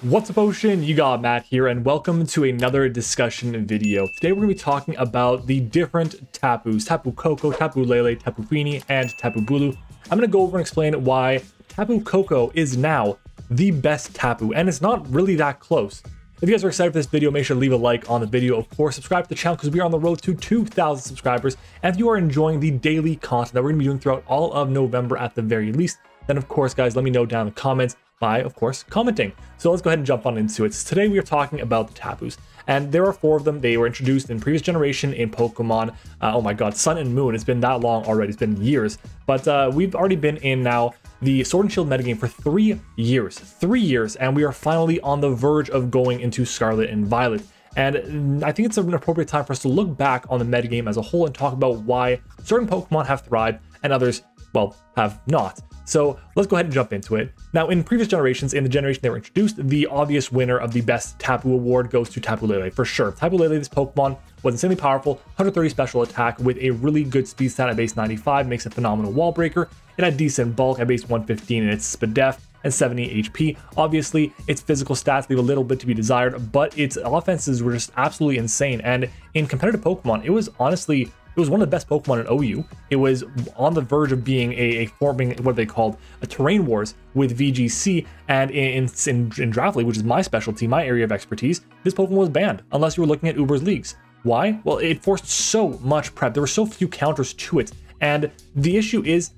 What's up, Ocean? You got Matt here, and welcome to another discussion video. Today we're going to be talking about the different Tapus: Tapu Koko, Tapu Lele, Tapu Fini, and Tapu Bulu. I'm going to go over and explain why Tapu Koko is now the best Tapu, and it's not really that close. If you guys are excited for this video, make sure to leave a like on the video. Of course, subscribe to the channel because we are on the road to 2,000 subscribers. And if you are enjoying the daily content that we're going to be doing throughout all of November at the very least, then of course, guys, let me know down in the comments by, of course, commenting. So let's go ahead and jump on into it. So today we are talking about the Tapus, and there are 4 of them. They were introduced in previous generation in Pokemon. Oh my god, Sun and Moon. It's been that long already. It's been years. But we've already been in now the Sword and Shield metagame for 3 years. 3 years, and we are finally on the verge of going into Scarlet and Violet. And I think it's an appropriate time for us to look back on the metagame as a whole and talk about why certain Pokemon have thrived and others, well, have not. So let's go ahead and jump into it. Now, in previous generations, in the generation they were introduced, the obvious winner of the best Tapu award goes to Tapu Lele, for sure. Tapu Lele, this Pokemon, was insanely powerful, 130 special attack with a really good speed stat at base 95, makes a phenomenal wall breaker. It had decent bulk at base 115 and its Spadef and 70 HP. Obviously, its physical stats leave a little bit to be desired, but its offenses were just absolutely insane. And in competitive Pokemon, it was honestly, it was one of the best Pokemon in OU. It was on the verge of being a forming what they called a terrain wars with VGC, and in Draft League, which is my specialty, my area of expertise, this Pokemon was banned unless you were looking at Uber's leagues. Why? Well, it forced so much prep. There were so few counters to it, and the issue is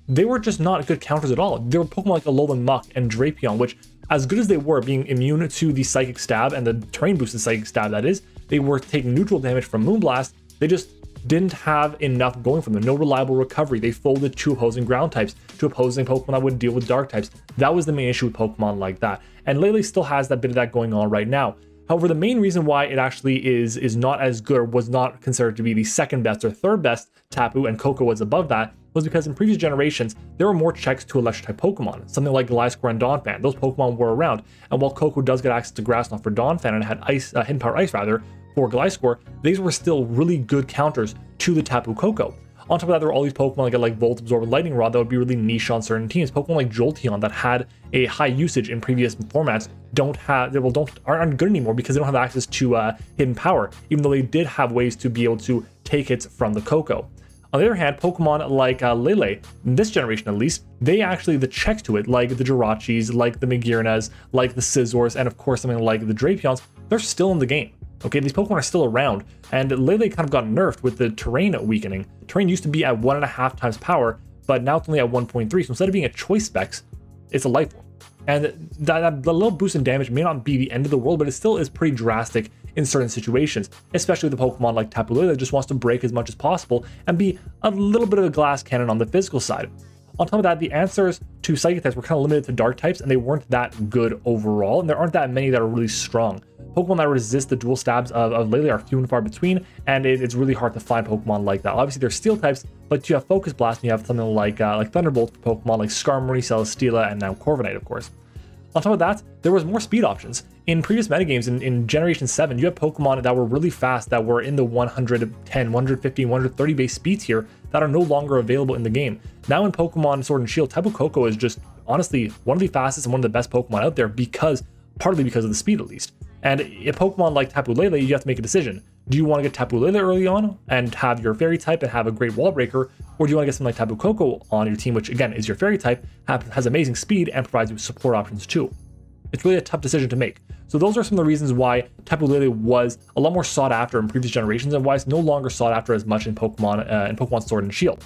they were just not good counters at all. There were Pokemon like Alolan Muck and Drapion, which, as good as they were being immune to the Psychic Stab and the terrain boosted Psychic Stab, that is, they were taking neutral damage from Moonblast. They just didn't have enough going for them. No reliable recovery. They folded to opposing ground types, to opposing Pokemon that would deal with dark types. That was the main issue with Pokemon like that. And Lele still has that bit of that going on right now. However, the main reason why it actually is not as good, or was not considered to be the second best or third best Tapu, and Koko was above that, was because in previous generations, there were more checks to electric type Pokemon. Something like Gliscor and Donphan. Those Pokemon were around. And while Koko does get access to Grass Knot for Donphan and had Hidden Power Ice rather, for Gliscor, these were still really good counters to the Tapu Koko. On top of that, there were all these Pokemon like Volt Absorb and Lightning Rod that would be really niche on certain teams. Pokemon like Jolteon that had a high usage in previous formats aren't good anymore because they don't have access to Hidden Power, even though they did have ways to be able to take hits from the Koko. On the other hand, Pokemon like Lele, in this generation at least, they actually, the checks to it, like the Jirachis, like the Magearnas, like the Scizors, and of course something like the Drapions, they're still in the game. Okay, these Pokemon are still around, and Lele kind of got nerfed with the terrain weakening. Terrain used to be at 1.5 times power, but now it's only at 1.3, so instead of being a choice specs, it's a life form. And that little boost in damage may not be the end of the world, but it still is pretty drastic in certain situations, especially the Pokemon like Tapu Lele that just wants to break as much as possible and be a little bit of a glass cannon on the physical side. On top of that, the answers to Psychic types were kind of limited to Dark types, and they weren't that good overall, and there aren't that many that are really strong. Pokemon that resist the dual stabs of Lele are few and far between, and it's really hard to find Pokemon like that. Obviously, there's Steel types, but you have Focus Blast, and you have something like Thunderbolt for Pokemon like Skarmory, Celesteela, and now Corviknight, of course. On top of that, there was more speed options. In previous metagames, in Generation 7, you have Pokemon that were really fast, that were in the 110, 150, 130 base speed tier that are no longer available in the game. Now in Pokemon Sword and Shield, Tapu Koko is just, honestly, one of the fastest and one of the best Pokemon out there partly because of the speed at least. And a Pokemon like Tapu Lele, you have to make a decision. Do you want to get Tapu Lele early on and have your Fairy type and have a great wall breaker, or do you want to get something like Tapu Koko on your team, which again is your Fairy type, has amazing speed and provides you support options too? It's really a tough decision to make. So those are some of the reasons why Tapu Lele was a lot more sought after in previous generations and why it's no longer sought after as much in Pokemon Sword and Shield.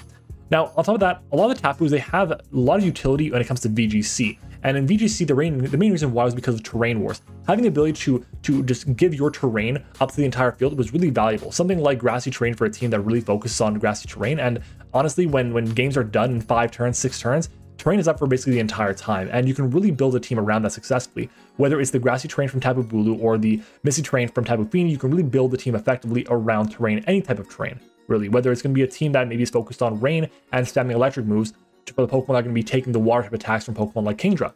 Now, on top of that, a lot of the Tapus, they have a lot of utility when it comes to VGC. And in VGC, the main reason why was because of terrain wars. Having the ability to just give your terrain up to the entire field was really valuable. Something like grassy terrain for a team that really focuses on grassy terrain. And honestly, when games are done in 5 turns, 6 turns, terrain is up for basically the entire time, and you can really build a team around that successfully. Whether it's the grassy terrain from Tapu Bulu or the misty terrain from Tapu Fini, you can really build the team effectively around terrain, any type of terrain, really. Whether it's going to be a team that maybe is focused on rain and spamming electric moves, for the Pokemon that are going to be taking the water type attacks from Pokemon like Kingdra.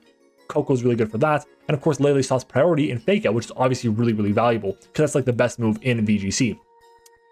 Koko is really good for that, and of course Lele stops priority in Fake Out, which is obviously really, really valuable, because that's like the best move in VGC.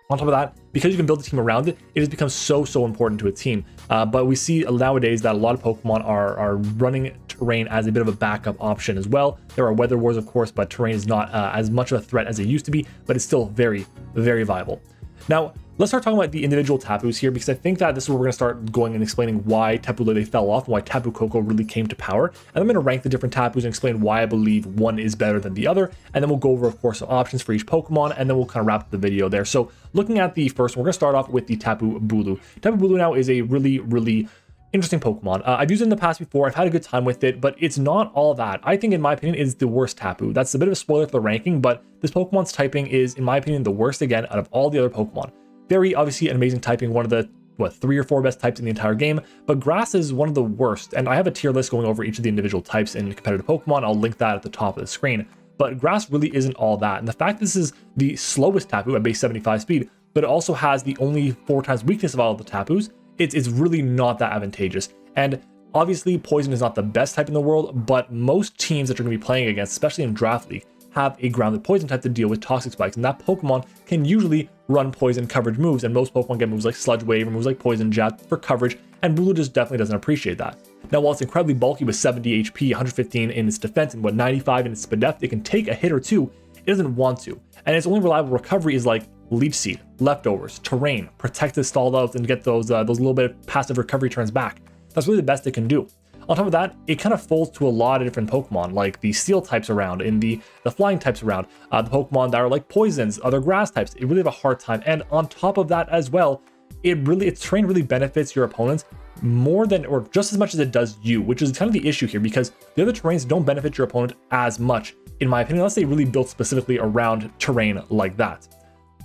On top of that, because you can build a team around it, it has become so important to a team. But we see nowadays that a lot of Pokemon are running Terrain as a bit of a backup option as well. There are Weather Wars, of course, but Terrain is not as much of a threat as it used to be, but it's still very, very viable. Now, let's start talking about the individual Tapus here, because I think that this is where we're going to start going and explaining why Tapu Lele fell off and why Tapu Koko really came to power. And I'm going to rank the different Tapus and explain why I believe one is better than the other. And then we'll go over, of course, some options for each Pokemon, and then we'll kind of wrap up the video there. So looking at the first one, we're going to start off with the Tapu Bulu. Tapu Bulu now is a really, really interesting Pokemon. I've used it in the past before. I've had a good time with it, but it's not all that. I think, in my opinion, it's the worst Tapu. That's a bit of a spoiler for the ranking, but this Pokemon's typing is, in my opinion, the worst again out of all the other Pokemon. Very obviously an amazing typing, one of the 3 or 4 best types in the entire game, but Grass is one of the worst. And I have a tier list going over each of the individual types in competitive Pokemon. I'll link that at the top of the screen. But Grass really isn't all that. And the fact this is the slowest Tapu at base 75 speed, but it also has the only 4 times weakness of all of the Tapus, it's really not that advantageous. And obviously Poison is not the best type in the world, but most teams that you're going to be playing against, especially in Draft League, have a grounded Poison type to deal with Toxic Spikes, and that Pokemon can usually run Poison coverage moves, and most Pokemon get moves like Sludge Wave or moves like Poison Jab for coverage, and Bulu just definitely doesn't appreciate that. Now, while it's incredibly bulky with 70 HP, 115 in its defense, and 95 in its speed depth, it can take a hit or two. It doesn't want to, and its only reliable recovery is like Leech Seed, Leftovers, Terrain, Protect its stalled out, and get those little bit of passive recovery turns back. That's really the best it can do. On top of that, it kind of folds to a lot of different Pokemon, like the Steel types around, and the Flying types around, the Pokemon that are like Poisons, other Grass types. It really have a hard time. And on top of that as well, its terrain really benefits your opponents more than, or just as much as it does you, which is kind of the issue here, because the other terrains don't benefit your opponent as much, in my opinion, unless they really built specifically around terrain like that.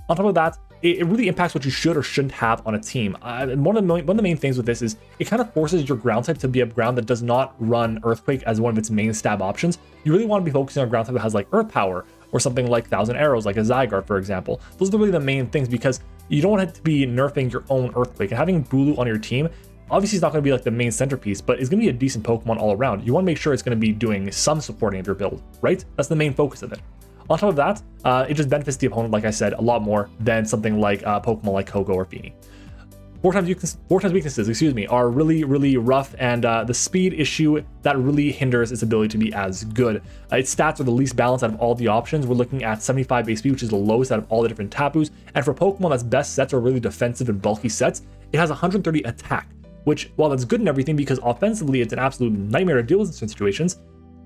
On top of that, it really impacts what you should or shouldn't have on a team. And one of the main things with this is it kind of forces your ground type to be a ground that does not run Earthquake as one of its main stab options. You really want to be focusing on a ground type that has like Earth Power or something like 1,000 Arrows, like a Zygarde, for example. Those are really the main things, because you don't want it to be nerfing your own Earthquake. And having Bulu on your team, obviously it's not going to be like the main centerpiece, but it's going to be a decent Pokemon all around. You want to make sure it's going to be doing some supporting of your build, right? That's the main focus of it. On top of that, it just benefits the opponent, like I said, a lot more than something like Pokemon like Koko or Fini. 4 times weaknesses, excuse me, are really, really rough, and the speed issue, that really hinders its ability to be as good. Its stats are the least balanced out of all the options. We're looking at 75 base speed, which is the lowest out of all the different Tapus, and for Pokemon that's best sets are really defensive and bulky sets, it has 130 attack, which, while that's good and everything, because offensively it's an absolute nightmare to deal with in certain situations,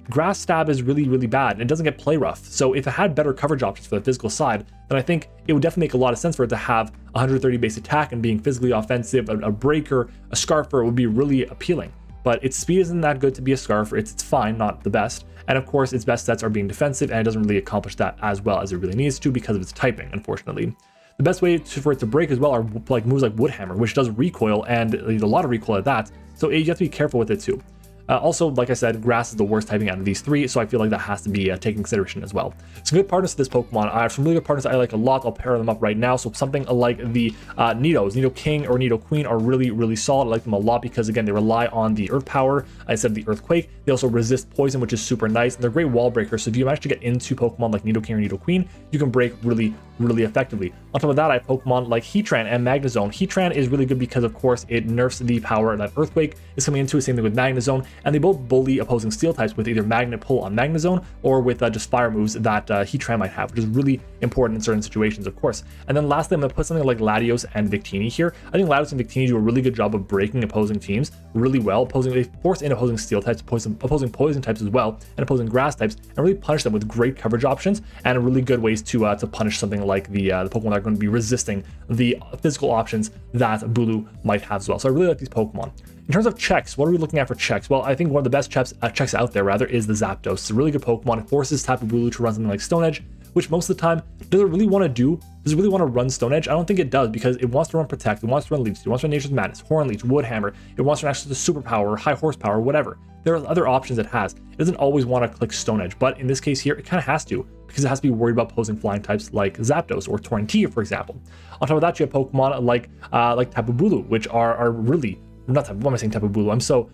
Grass Stab is really, really bad, and it doesn't get play rough. So if it had better coverage options for the physical side, then I think it would definitely make a lot of sense for it to have 130 base attack and being physically offensive. A Breaker, a Scarfer would be really appealing. But its speed isn't that good to be a Scarfer. It's fine, not the best. And of course, its best sets are being defensive, and it doesn't really accomplish that as well as it really needs to because of its typing, unfortunately. The best way for it to break as well are like moves like Woodhammer, which does recoil, and a lot of recoil at that. So you have to be careful with it too. Also, like I said, Grass is the worst typing out of these 3, so I feel like that has to be taken consideration as well. Some good partners to this Pokemon. I have some really good partners that I like a lot. I'll pair them up right now. So something like the Nidos, Nido King or Nido Queen, are really, really solid. I like them a lot because, again, they rely on the Earth Power instead of the Earthquake. They also resist Poison, which is super nice, and they're great wall breakers. So if you manage to get into Pokemon like Nido King or Nido Queen, you can break really, really effectively. On top of that, I have Pokemon like Heatran and Magnezone. Heatran is really good because, of course, it nerfs the power that Earthquake is coming into. Same thing with Magnezone, and they both bully opposing Steel types with either Magnet Pull on Magnezone or with just fire moves that Heatran might have, which is really important in certain situations, of course. And then lastly, I'm going to put something like Latios and Victini here. I think Latios and Victini do a really good job of breaking opposing teams really well. They force in opposing Steel types, opposing Poison types as well, and opposing Grass types, and really punish them with great coverage options and really good ways to punish something like the Pokemon that are going to be resisting the physical options that Bulu might have as well. So I really like these Pokemon. In terms of checks, what are we looking at for checks? Well, I think one of the best checks out there, rather, is the Zapdos. It's a really good Pokemon. It forces Tapu Bulu to run something like Stone Edge, which most of the time, does it really want to run Stone Edge? I don't think it does, because it wants to run Protect, it wants to run Leech, it wants to run Nature's Madness, Horn Leech, Woodhammer, it wants to run access to Superpower, High Horsepower, whatever. There are other options it has. It doesn't always want to click Stone Edge, but in this case here, it kind of has to, because it has to be worried about opposing flying types like Zapdos or Torrentier, for example. On top of that, you have Pokemon like Tapu Bulu, which are really, not Tapu, what am I saying, Tapu Bulu? I'm so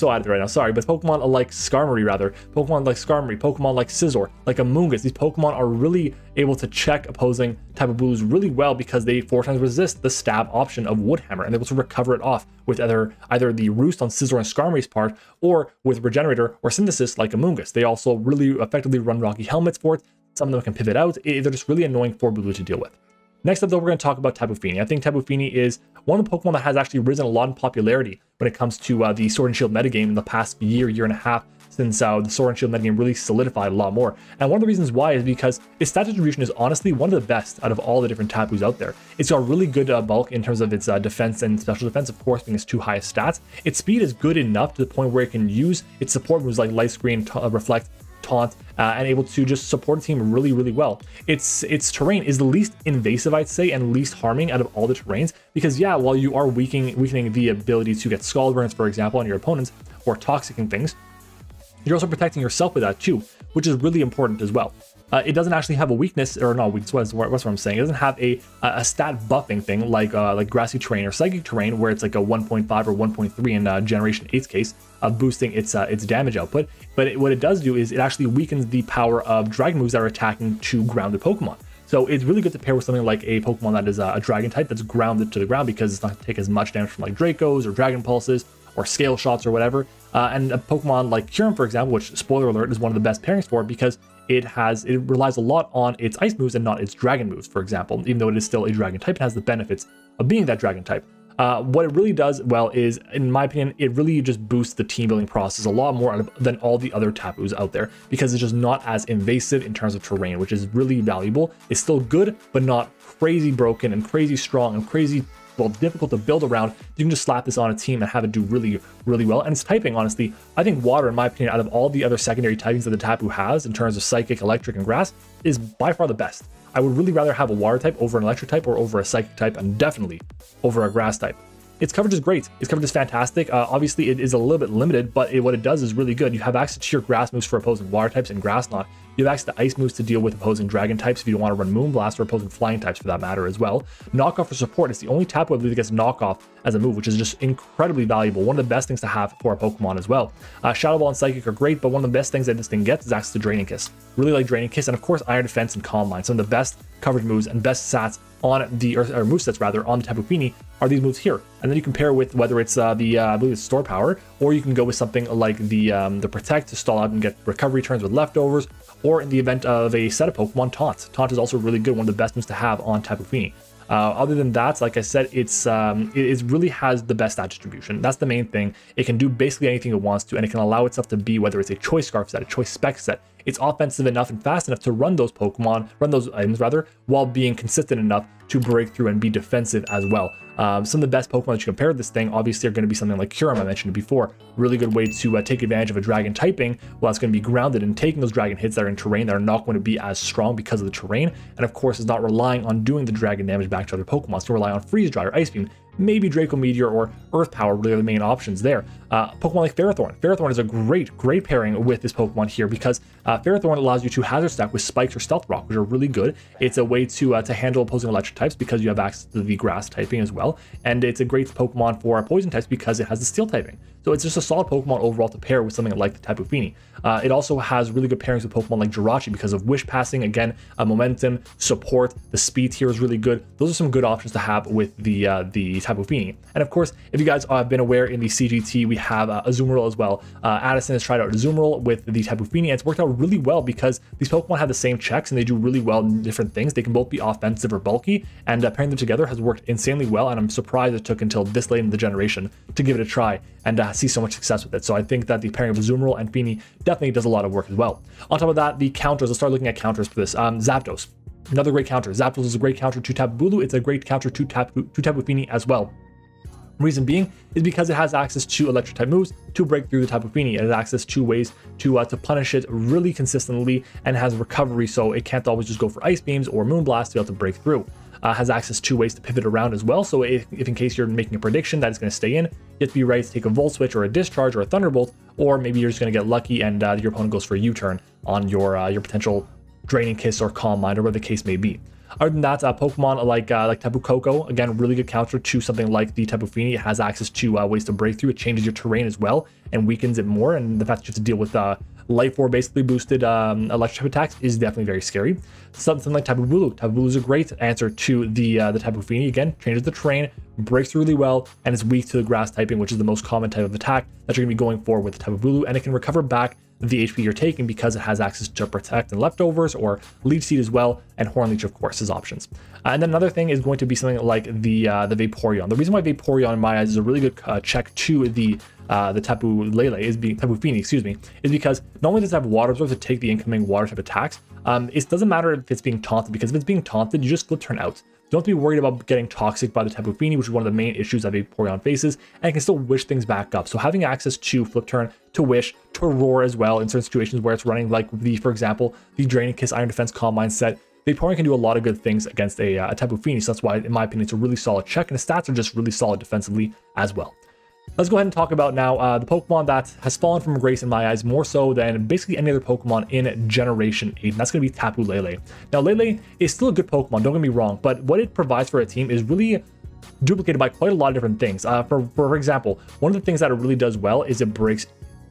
out of it right now, sorry, but Pokemon like Skarmory rather, Pokemon like Skarmory, Pokemon like Scizor, like Amoonguss, these Pokemon are really able to check opposing Tapu Bulus really well because they 4 times resist the stab option of Wood Hammer, and they're able to recover it off with either the Roost on Scizor and Skarmory's part, or with Regenerator or Synthesis like Amoonguss. They also really effectively run Rocky Helmets for it. Some of them can pivot out. They're just really annoying for Bulu to deal with. Next up though, we're going to talk about Tapu Fini. I think Tapu Fini is one of the Pokemon that has actually risen a lot in popularity when it comes to the Sword and Shield metagame in the past year and a half, since the Sword and Shield metagame really solidified a lot more. And one of the reasons why is because its stat distribution is honestly one of the best out of all the different Tapus out there. It's got really good bulk in terms of its defense and special defense, of course, being its 2 highest stats. Its speed is good enough to the point where it can use its support moves like Light Screen, Reflect, Taunt, and able to just support the team really, really well. Its terrain is the least invasive, I'd say, and least harming out of all the terrains, because yeah, while you are weakening the ability to get Scald Burns, for example, on your opponents, or toxicing things, you're also protecting yourself with that too, which is really important as well. It doesn't actually have a weakness, or not weakness, what's what I'm saying. It doesn't have a stat buffing thing like Grassy Terrain or Psychic Terrain, where it's like a 1.5 or 1.3 in Generation 8's case, boosting its damage output. But what it does do is it actually weakens the power of Dragon moves that are attacking to grounded Pokemon. So it's really good to pair with something like a Pokemon that is a Dragon type that's grounded to the ground, because it's not going to take as much damage from like Dracos or Dragon Pulses or Scale Shots or whatever. And a Pokemon like Kyurem, for example, which, spoiler alert, is one of the best pairings for it, because it relies a lot on its ice moves and not its dragon moves, for example. Even though it is still a dragon type, it has the benefits of being that dragon type. What it really does well is, in my opinion, it really just boosts the team building process a lot more than all the other Tapus out there, because it's just not as invasive in terms of terrain, which is really valuable. It's still good, but not crazy broken and crazy strong and crazy, well, difficult to build around. You can just slap this on a team and have it do really, really well. And its typing, honestly, I think Water, in my opinion, out of all the other secondary typings that the Tapu has in terms of Psychic, Electric, and Grass, is by far the best. I would really rather have a Water type over an Electric type, or over a Psychic type, and definitely over a Grass type. Its coverage is great. Its coverage is fantastic. Obviously, it is a little bit limited, but what it does is really good. You have access to your Grass moves for opposing Water types and Grass not. You have access to Ice moves to deal with opposing Dragon types if you don't want to run Moonblast, or opposing Flying types for that matter as well. Knockoff for support is the only Tapu I believe that gets Knockoff as a move, which is just incredibly valuable. One of the best things to have for a Pokemon as well. Shadow Ball and Psychic are great, but one of the best things that this thing gets is access to Draining Kiss. Really like Draining Kiss, and of course Iron Defense and Calm Mind. Some of the best coverage moves and best stats on the, or movesets rather, on the Tapu Fini are these moves here. And then you can pair with whether it's I believe it's Store Power, or you can go with something like the Protect to stall out and get recovery turns with leftovers, or in the event of a set of Pokemon, Taunt. Taunt is also really good, one of the best moves to have on Tapu Fini. Other than that, like I said, it really has the best stat distribution. That's the main thing. It can do basically anything it wants to, and it can allow itself to be, whether it's a Choice Scarf set, a Choice Spec set, it's offensive enough and fast enough to run those items rather, while being consistent enough to break through and be defensive as well. Some of the best Pokemon that you compare this thing obviously are going to be something like Kyurem, I mentioned it before. Really good way to take advantage of a dragon typing, while it's going to be grounded and taking those dragon hits that are in terrain that are not going to be as strong because of the terrain, and of course is not relying on doing the dragon damage back to other Pokemon. It's going to rely on Freeze Dry or Ice Beam, maybe Draco Meteor or Earth Power really are the main options there. Pokemon like Ferrothorn. Ferrothorn is a great pairing with this Pokemon here, because Ferrothorn allows you to Hazard Stack with Spikes or Stealth Rock, which are really good. It's a way to handle opposing electric types, because you have access to the grass typing as well, and it's a great Pokemon for poison types because it has the steel typing. So it's just a solid Pokemon overall to pair with something like the Tapu Fini. It also has really good pairings with Pokemon like Jirachi because of Wish Passing, again, momentum, support, the speed here is really good. Those are some good options to have with the Tapu Fini. And of course, if you guys have been aware, in the CGT, we have Azumarill as well. Addison has tried out Azumarill with the Tapu Fini, and it's worked out really well because these Pokemon have the same checks and they do really well in different things. They can both be offensive or bulky, and pairing them together has worked insanely well, and I'm surprised it took until this late in the generation to give it a try and see so much success with it. So I think that the pairing of Azumarill and Fini definitely does a lot of work as well. On top of that, the counters, let's start looking at counters for this. Zapdos, another great counter. Zapdos is a great counter to Tapu Bulu. It's a great counter to Tapu Fini as well. Reason being is because it has access to electric type moves to break through the Tapu Fini. It has access to ways to punish it really consistently, and has recovery, so it can't always just go for Ice Beams or Moonblast to be able to break through. Has access to ways to pivot around as well, so if in case you're making a prediction that it's going to stay in, you have to be ready to take a Volt Switch or a Discharge or a Thunderbolt, or maybe you're just going to get lucky and your opponent goes for a U-turn on your potential Draining Kiss or Calm Mind or whatever the case may be. Other than that, Pokemon like Tapu Koko, again, really good counter to something like the Tapu Fini. It has access to ways to break through. It changes your terrain as well and weakens it more. And the fact that you have to deal with Life Orb basically boosted electric attacks is definitely very scary. Something like Tapu Bulu. Tapu Bulu is a great answer to the Tapu Fini. Again, changes the terrain, breaks through really well, and is weak to the grass typing, which is the most common type of attack that you're going to be going for with Tapu Bulu. And it can recover back the HP you're taking because it has access to Protect and Leftovers, or Leech Seed as well, and Horn Leech, of course, as options. And then another thing is going to be something like the Vaporeon. The reason why Vaporeon, in my eyes, is a really good check to the Tapu Lele Tapu Fini, excuse me, is because not only does it have water absorb to take the incoming water type attacks, it doesn't matter if it's being taunted, because if it's being taunted, you just flip turn out. You don't have to be worried about getting toxic by the Tapu Fini, which is one of the main issues that Vaporeon faces, and it can still wish things back up. So having access to flip turn, to wish, to roar as well in certain situations where it's running, like for example, the Draining Kiss Iron Defense Combine set, Vaporeon can do a lot of good things against a Tapu Fini. So that's why, in my opinion, it's a really solid check, and the stats are just really solid defensively as well. Let's go ahead and talk about now the Pokemon that has fallen from grace in my eyes more so than basically any other Pokemon in Generation 8, and that's going to be Tapu Lele. Now, Lele is still a good Pokemon, don't get me wrong, but what it provides for a team is really duplicated by quite a lot of different things. For example, one of the things that it really does well is it breaks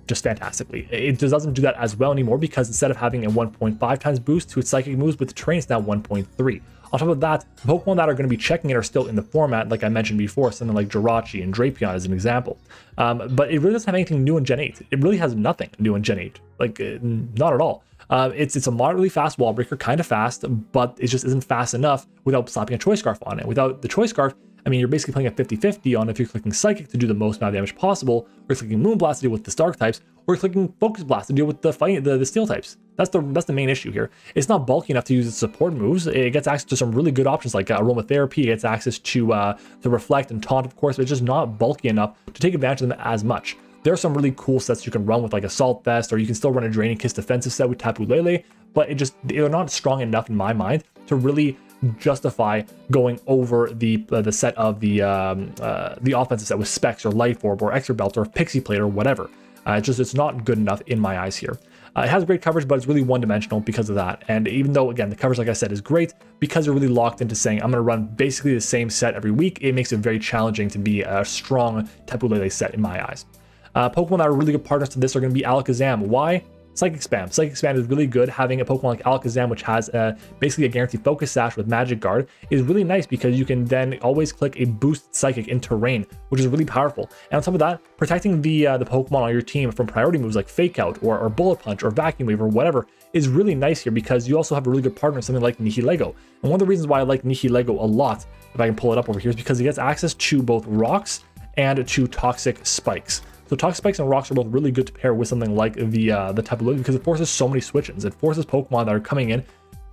just fantastically. It just doesn't do that as well anymore, because instead of having a 1.5 times boost to its psychic moves with the terrain, it's now 1.3. On top of that, the Pokemon that are going to be checking it are still in the format, like I mentioned before, something like Jirachi and Drapion as an example. But it really doesn't have anything new in Gen 8. It really has nothing new in Gen 8, like not at all. It's a moderately fast wall breaker, kind of fast, but it just isn't fast enough without slapping a Choice Scarf on it. Without the Choice Scarf, I mean, you're basically playing a 50-50 on if you're clicking Psychic to do the most amount of damage possible, or you're clicking Moonblast to deal with the Dark types, or you're clicking Focus Blast to deal with the Steel types. That's the main issue here. It's not bulky enough to use its support moves. It gets access to some really good options like Aromatherapy. It gets access to Reflect and Taunt, of course, but it's just not bulky enough to take advantage of them as much. There are some really cool sets you can run with, like Assault Vest, or you can still run a Draining Kiss defensive set with Tapu Lele, but they're not strong enough in my mind to really justify going over the set of the offensive set with Specs or Life Orb or Extra Belt or Pixie Plate or whatever. It's not good enough in my eyes here. It has great coverage, but it's really one-dimensional because of that. And even though, again, the coverage, like I said, is great, because they're really locked into saying, I'm going to run basically the same set every week, it makes it very challenging to be a strong Tapu Lele set in my eyes. Pokemon that are really good partners to this are going to be Alakazam. Why? Psychic Spam. Psychic Spam is really good. Having a Pokemon like Alakazam, which has basically a guaranteed Focus Sash with Magic Guard, is really nice because you can then always click a Boost Psychic in terrain, which is really powerful. And on top of that, protecting the Pokemon on your team from priority moves like Fake Out or Bullet Punch or Vacuum Wave or whatever is really nice here, because you also have a really good partner, something like Nihilego. And one of the reasons why I like Nihilego a lot, if I can pull it up over here, is because it gets access to both Rocks and to Toxic Spikes. So Toxic Spikes and Rocks are both really good to pair with something like the Tapu Lele, because it forces so many switch-ins. It forces Pokemon that are coming in.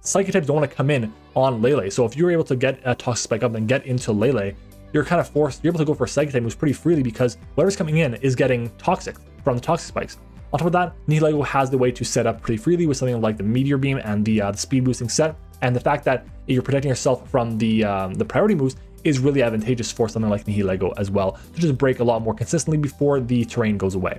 Psychic types don't want to come in on Lele. So if you're able to get a Toxic Spike up and get into Lele, you're kind of forced, you're able to go for Psychic type moves pretty freely, because whatever's coming in is getting Toxic from the Toxic Spikes. On top of that, Nihilego has the way to set up pretty freely with something like the Meteor Beam and the speed boosting set. And the fact that you're protecting yourself from the priority moves is really advantageous for something like Nihilego as well, to just break a lot more consistently before the terrain goes away.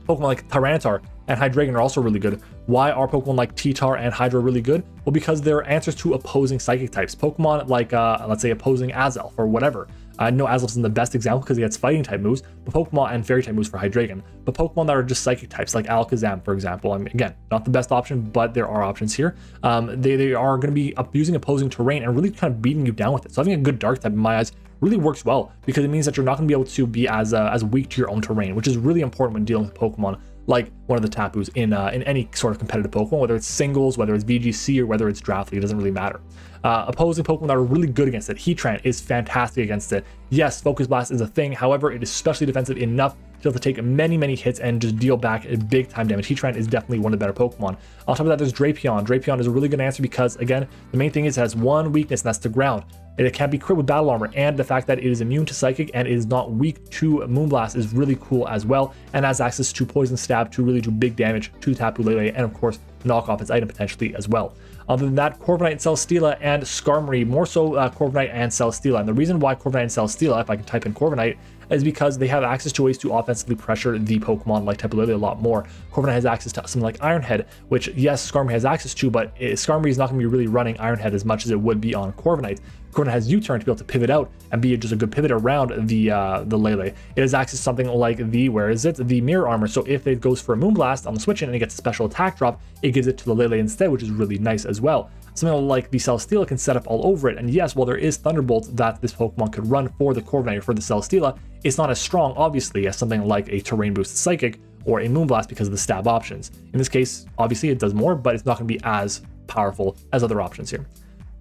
Pokemon like Tyranitar and Hydreigon are also really good. Why are Pokemon like T-Tar and Hydra really good? Well, because they're answers to opposing Psychic types. Pokemon like, let's say, opposing Azelf or whatever. I know Azelf isn't the best example because he gets fighting type moves, but Pokemon and fairy type moves for Hydreigon. But Pokemon that are just psychic types, like Alakazam, for example, I mean, again, not the best option, but there are options here. They are going to be using opposing terrain and really kind of beating you down with it. So having a good dark type in my eyes really works well, because it means that you're not going to be able to be as weak to your own terrain, which is really important when dealing with Pokemon like one of the Tapus in any sort of competitive Pokemon, whether it's singles, whether it's VGC, or whether it's Draft League, it doesn't really matter. Opposing Pokemon that are really good against it. Heatran is fantastic against it. Yes, Focus Blast is a thing, however, it is especially defensive enough to be able to take many hits and just deal back a big time damage. Heatran is definitely one of the better Pokemon. On top of that, there's Drapion. Drapion is a really good answer because, again, the main thing is it has one weakness, and that's the ground. It can't be crit with battle armor, and the fact that it is immune to Psychic and it is not weak to Moonblast is really cool as well, and has access to Poison Stab to really do big damage to Tapu Lele and, of course, knockoff its item potentially as well. Other than that, Corviknight and Celesteela and Skarmory, more so Corviknight and Celesteela. And the reason why Corviknight and Celesteela, if I can type in Corviknight, is because they have access to ways to offensively pressure the Pokemon like Tapu Lele a lot more. Corviknight has access to something like Iron Head, which yes, Skarmory has access to, but Skarmory is not going to be really running Iron Head as much as it would be on Corviknight. Corviknight has U-turn to be able to pivot out and be just a good pivot around the Lele. It has access to something like the, where is it? The Mirror Armor. So if it goes for a Moonblast on the switch in and it gets a special attack drop, it gives it to the Lele instead, which is really nice as well. Something like the Celesteela can set up all over it, and yes, while there is Thunderbolt that this Pokemon could run for the Corviknight or for the Celesteela, it's not as strong, obviously, as something like a Terrain Boost Psychic or a Moonblast because of the stab options. In this case, obviously, it does more, but it's not going to be as powerful as other options here.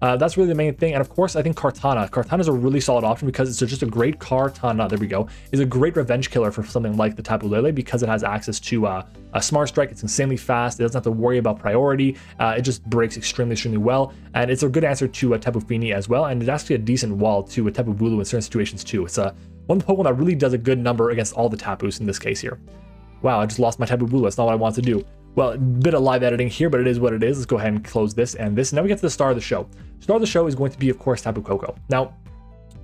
That's really the main thing. And of course, I think Kartana. Kartana is a really solid option because it's just a great Kartana. There we go. Is a great revenge killer for something like the Tapu Lele because it has access to a Smart Strike. It's insanely fast. It doesn't have to worry about priority. It just breaks extremely well. And it's a good answer to a Tapu Fini as well. And it's actually a decent wall to a Tapu Bulu in certain situations too. It's one of the Pokemon that really does a good number against all the Tapus in this case here. Wow, I just lost my Tapu Bulu. That's not what I want to do. Well, a bit of live editing here, but it is what it is. Let's go ahead and close this and this. Now we get to the star of the show. Star of the show is going to be, of course, Tapu Koko. Now,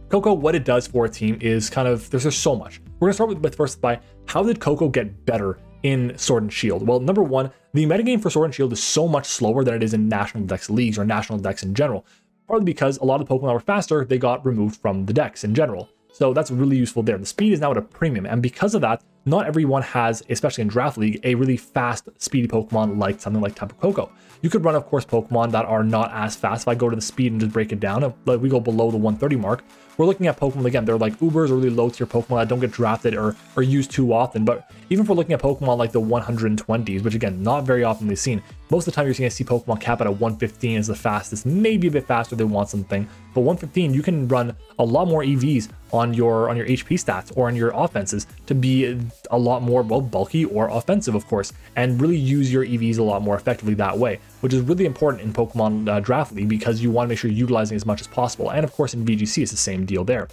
Koko, what it does for a team is kind of, there's so much. We're going to start with first by how did Koko get better in Sword and Shield? Well, number one, the metagame for Sword and Shield is so much slower than it is in National Dex leagues or National Dex in general. Partly because a lot of the Pokemon that were faster, they got removed from the Dex in general. So that's really useful there. The speed is now at a premium, and because of that, not everyone has, especially in Draft League, a really fast, speedy Pokemon like something like Tapu Koko. You could run, of course, Pokemon that are not as fast. If I go to the speed and just break it down, like we go below the 130 mark, we're looking at Pokemon, again, they're like Ubers or really low tier Pokemon that don't get drafted or used too often. But even if we're looking at Pokemon like the 120s, which again, not very often seen, most of the time you're going to see Pokemon cap at a 115 as the fastest, maybe a bit faster, they want something. But 115, you can run a lot more EVs on your HP stats or on your offenses to be a lot more, well, bulky or offensive, of course, and really use your EVs a lot more effectively that way, which is really important in Pokemon Draft League because you want to make sure you're utilizing as much as possible. And of course, in VGC, it's the same deal there.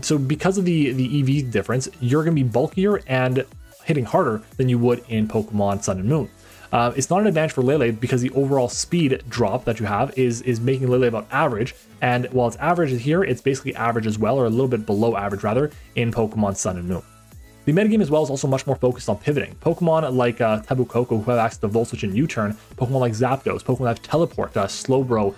So because of the EV difference, you're going to be bulkier and hitting harder than you would in Pokemon Sun and Moon. It's not an advantage for Lele because the overall speed drop that you have is making Lele about average, and while it's average here, it's basically average as well, or a little bit below average rather, in Pokemon Sun and Moon. The metagame as well is also much more focused on pivoting. Pokemon like Tapu Koko, who have access to Volt Switch and U-turn, Pokemon like Zapdos, Pokemon that have Teleport, Slowbro,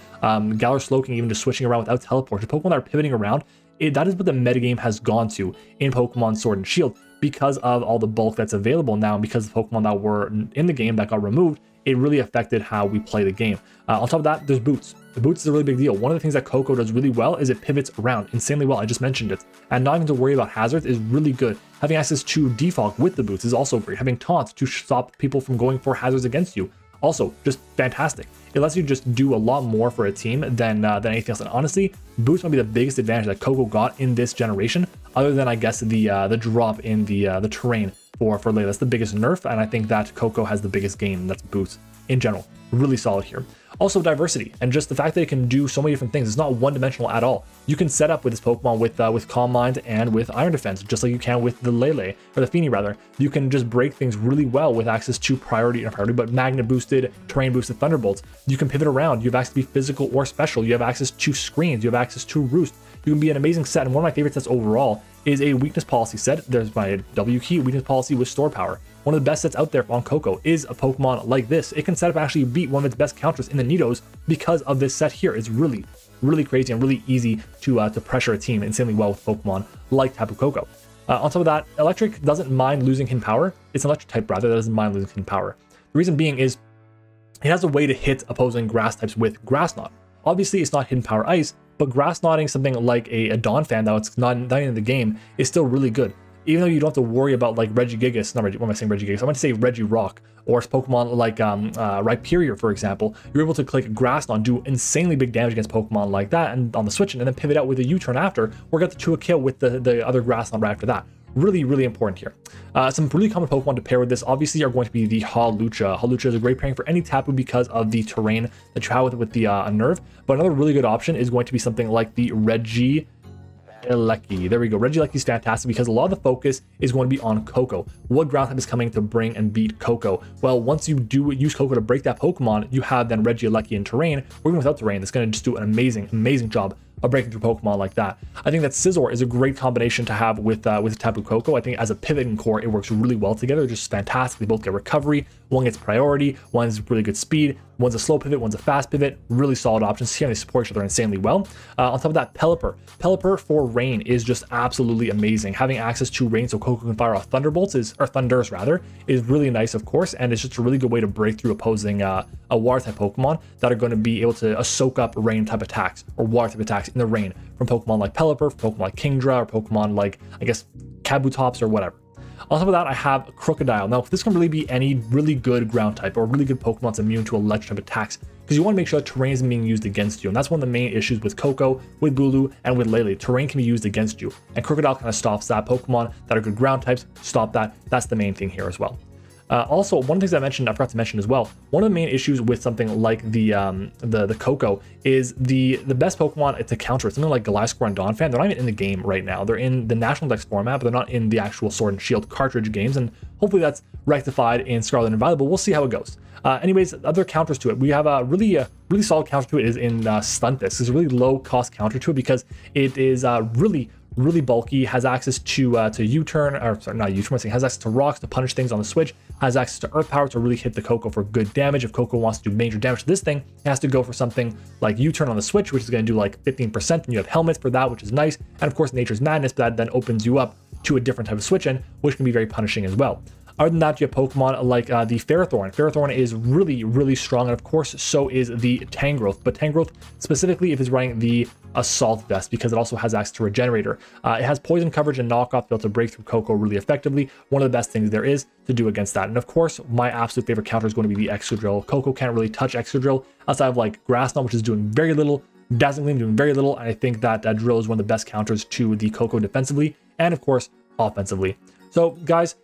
Galar Slowking, even just switching around without Teleport, just Pokemon that are pivoting around, that is what the metagame has gone to in Pokemon Sword and Shield because of all the bulk that's available now, and because the Pokemon that were in the game that got removed, it really affected how we play the game. On top of that, there's Boots. The Boots is a really big deal. One of the things that Koko does really well is it pivots around insanely well. I just mentioned it. And not having to worry about hazards is really good. Having access to Defog with the Boots is also great. Having Taunt to stop people from going for hazards against you, also just fantastic. It lets you just do a lot more for a team than anything else. And honestly, Boost might be the biggest advantage that Koko got in this generation, other than I guess the drop in the terrain for Lele. That's the biggest nerf, and I think that Koko has the biggest gain. That's Boost in general. Really solid here. Also diversity, and just the fact that it can do so many different things. It's not one-dimensional at all. You can set up with this Pokemon with Calm Mind and with Iron Defense, just like you can with the Lele, or the Fini rather. You can just break things really well with access to priority, but Magnet boosted, Terrain boosted Thunderbolts. You can pivot around. You have access to be physical or special. You have access to screens. You have access to Roost. You can be an amazing set, and one of my favorite sets overall is a weakness policy set. There's my W key, weakness policy with store power. One of the best sets out there on Koko is a Pokemon like this. It can set up and actually beat one of its best counters in the Nidos because of this set here. It's really crazy and really easy to pressure a team insanely well with Pokemon like Tapu Koko. On top of that, Electric doesn't mind losing hidden power. It's an Electric type rather that doesn't mind losing hidden power. The reason being is it has a way to hit opposing grass types with Grass Knot. Obviously, it's not hidden power ice, but Grass Knotting something like a Dawn fan that's not in the game is still really good. Even though you don't have to worry about like Regigigas, not Reggie, what am I saying Regigigas? I want to say Regirock, or Pokemon like Rhyperior, for example. You're able to click Grass Knot, do insanely big damage against Pokemon like that, and on the switch, and then pivot out with a U-turn after, or get to a kill with the other Grass Knot right after that. Really important here. Some really common Pokemon to pair with this obviously are going to be the Hawlucha. Hawlucha is a great pairing for any Tapu because of the terrain that you have with the Nerve, but another really good option is going to be something like the Regieleki. There we go. Regieleki is fantastic because a lot of the focus is going to be on Koko. What ground type is coming to bring and beat Koko? Well, once you do use Koko to break that Pokemon, you have then Regieleki in terrain, or even without terrain, that's going to just do an amazing job of breaking through Pokemon like that. I think that Scizor is a great combination to have with Tapu Koko. I think as a pivot and core, it works really well together. They're just fantastic. They both get recovery. One gets priority. One's really good speed. One's a slow pivot. One's a fast pivot. Really solid options here. They support each other insanely well. On top of that, Pelipper for rain is just absolutely amazing. Having access to rain so Koko can fire off thunders is really nice, of course, and it's just a really good way to break through opposing a water type Pokemon that are going to be able to soak up rain type attacks or water type attacks in the rain from Pokemon like Pelipper, from Pokemon like Kingdra, or Pokemon like, I guess, Kabutops or whatever. On top of that, I have Crocodile. Now, this can really be any really good ground type or really good Pokemon that's immune to electric type attacks, because you want to make sure that terrain isn't being used against you. And that's one of the main issues with Koko, with Bulu, and with Lele. Terrain can be used against you, and Crocodile kind of stops that. Pokemon that are good ground types stop that. That's the main thing here as well. Also, one of the things I forgot to mention as well, one of the main issues with something like the Koko is the best Pokemon to counter it. Something like Gliscor and Donphan, they're not even in the game right now. They're in the National Dex format, but they're not in the actual Sword and Shield cartridge games, and hopefully that's rectified in Scarlet and Violet, but we'll see how it goes. Anyways, other counters to it. We have a really solid counter to it is in Stunfisk. It's a really low cost counter to it because it is really bulky, has access to U-turn, or sorry, not U-turn, has access to rocks to punish things on the switch, has access to earth power to really hit the Koko for good damage. If Koko wants to do major damage to this thing, it has to go for something like U-turn on the switch, which is going to do like 15%, and you have helmets for that, which is nice, and of course Nature's Madness, but that then opens you up to a different type of switch in, which can be very punishing as well. Other than that, you have Pokemon like the Ferrothorn. Ferrothorn is really strong, and of course, so is the Tangrowth. But Tangrowth, specifically if it's running the Assault Vest, because it also has access to Regenerator. It has poison coverage and knockoff to be able to break through Koko really effectively. One of the best things there is to do against that. And of course, my absolute favorite counter is going to be the Excadrill. Koko can't really touch Excadrill outside of like Grass Knot, which is doing very little. Dazzling Gleam doing very little, and I think that Drill is one of the best counters to the Koko defensively, and of course, offensively. So, guys,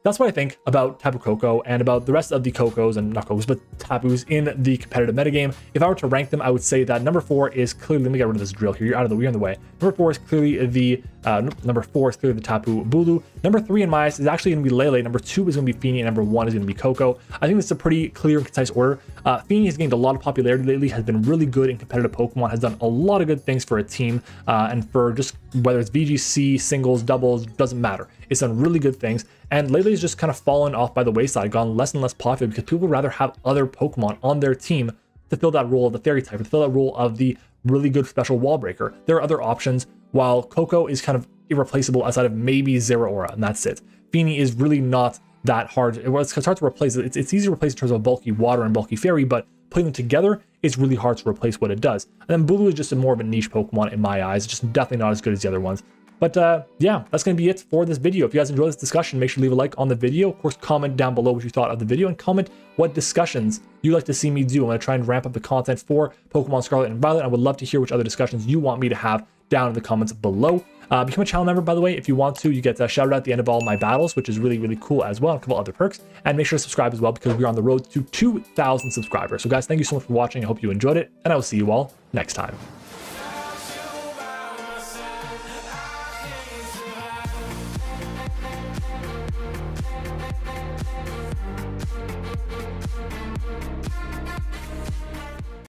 that's what I think about Tapu Koko and about the rest of the Kokos, and not Kokos, but Tapus in the competitive metagame. If I were to rank them, I would say that number 4 is clearly, let me get rid of this drill here, you're in the way. Number 4 is clearly the Tapu Bulu. Number 3 in my eyes is actually going to be Lele. Number 2 is going to be Fini, and number 1 is going to be Koko. I think this is a pretty clear and concise order. Fini has gained a lot of popularity lately, has been really good in competitive Pokemon, has done a lot of good things for a team, and for just whether it's VGC, singles, doubles, doesn't matter. It's done really good things, and Lele's just kind of fallen off by the wayside, gone less and less popular because people would rather have other Pokemon on their team to fill that role of the Fairy type, to fill that role of the really good special wall breaker. There are other options, while Koko is kind of irreplaceable outside of maybe Zeraora, and that's it. Fini is really not that hard. It's hard to replace it. It's easy to replace in terms of bulky water and bulky fairy, but putting them together, it's really hard to replace what it does. And then Bulu is just more of a niche Pokemon in my eyes. It's just definitely not as good as the other ones. But yeah, that's going to be it for this video. If you guys enjoyed this discussion, make sure to leave a like on the video. Of course, comment down below what you thought of the video, and comment what discussions you'd like to see me do. I'm going to try and ramp up the content for Pokemon Scarlet and Violet. I would love to hear which other discussions you want me to have down in the comments below. Become a channel member, by the way, if you want to. You get shouted out at the end of all my battles, which is really cool as well, and a couple other perks. And make sure to subscribe as well, because we're on the road to 2,000 subscribers. So guys, thank you so much for watching. I hope you enjoyed it, and I will see you all next time.